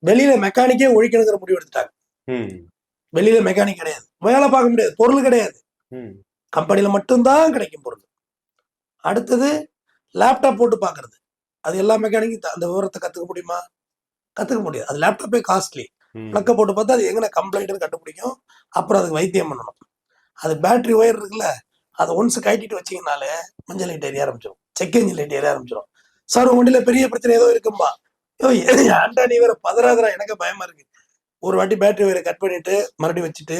வெளியில மெக்கானிக்கே ஒழிக்கணுங்கிற முடிவு எடுத்துட்டாங்க. வெளியில மெக்கானிக் கிடையாது, வேலை பார்க்க முடியாது, பொருள் கிடையாது, கம்பெனில மட்டும்தான் கிடைக்கும் பொருள். அடுத்தது லேப்டாப் போட்டு பாக்குறது, அது எல்லா மெக்கானிக்கும் அந்த விவரத்தை கத்துக்க முடியுமா? கத்துக்க முடியாது. அது லேப்டாப்பே காஸ்ட்லி. பிளக்க போட்டு பார்த்தா அது எங்கே கம்ப்ளைண்ட் கண்டுபிடிக்கும். அப்புறம் அதுக்கு வைத்தியம் பண்ணணும். அது பேட்டரி ஒயர் இருக்குல்ல, அதை ஒன்ஸ் கட்டிட்டு வச்சிங்கனாலே மஞ்சள் லைட் எரிய ஆரம்பிச்சிடும், செக் இன்ஜின் லைட் எரிய ஆரம்பிச்சிடும். சார் உங்க வண்டியில பெரிய பிரச்சனை ஏதோ இருக்கும்பா. ஏன்டா நீ வேற பதறாதரா, எனக்கு பயமா இருக்கு. ஒரு வாட்டி பேட்டரி ஒயரை கட் பண்ணிட்டு மறுபடியும் வச்சுட்டு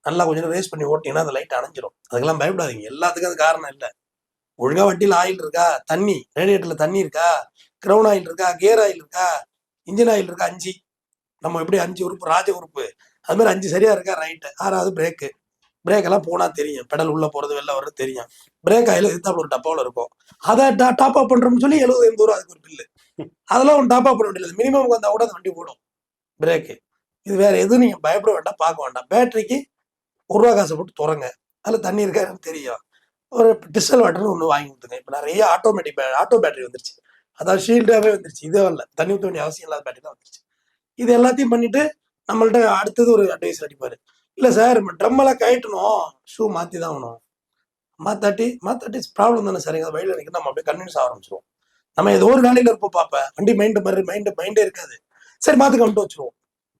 நல்லா கொஞ்சம் ரேஸ் பண்ணி ஓட்டிங்கன்னா அந்த லைட் அணைஞ்சிரும். அதுக்கெல்லாம் பயப்படாதீங்க. எல்லாத்துக்கும் அது காரணம் இல்லை. ஒழுங்கா வண்டியில் ஆயில் இருக்கா, தண்ணி ரேடியேட்டர்ல தண்ணி இருக்கா, கிரவுன் ஆயில் இருக்கா, கியர் ஆயில் இருக்கா, இன்ஜின் ஆயில் இருக்கா, 5 நம்ம எப்படி 5 உறுப்பு ராஜ உறுப்பு, அது மாதிரி 5 சரியா இருக்கா, ரைட்டு. 6வது பிரேக்கு. பிரேக் எல்லாம் போனா தெரியும், பெடல் உள்ள போறது வெளில வர்றது தெரியும். பிரேக் ஆயில் எதிர்த்தாப்புல ஒரு டப்பாவில் இருக்கும், அதை டாப் அப் பண்றோம்னு சொல்லி 70-80 ரூபா அதுக்கு ஒரு பில்லு. அதெல்லாம் ஒன்று டாப் அப் பண்ண வேண்டியது, மினிமம் வந்தா கூட அந்த வண்டி ஓடும். பிரேக்கு இது வேற எதுவும் நீங்க பயப்பட வேண்டாம், பார்க்க வேண்டாம். பேட்டரிக்கு 1 ரூபா காசை போட்டு துறங்க, அதில் தண்ணி இருக்கா எனக்கு தெரியும். ஒரு டிஸ்டல் வாட்டர்னு ஒன்று வாங்கி கொடுத்துங்க. இப்போ நிறைய ஆட்டோ பேட்டரி வந்துருச்சு, அதாவது ஷீல்டாகவே வந்துருச்சு. இதே வரல, தண்ணி ஊற்ற வேண்டிய அவசியம் இல்லாத பேட்டரி தான் வந்துருச்சு. இது எல்லாத்தையும் பண்ணிட்டு நம்மள்ட்ட அடுத்தது ஒரு அட்வைஸ் அடிப்பாரு, இல்லை சார் ட்ரம் எல்லாம் கழட்டணும், ஷூ மாற்றி தான் ஆகணும். மாத்தாட்டி ப்ராப்ளம் தானே சார், எங்கள் வழியில் நிற்க நம்ம அப்படியே கன்வின்ஸ் ஆரம்பிச்சிருவோம். நம்ம ஏதோ ஒரு வேலையில் இருப்போம், பார்ப்பேன் வண்டி மைண்டே இருக்காது, சரி மாற்றி கொண்டு வச்சுருவோம்.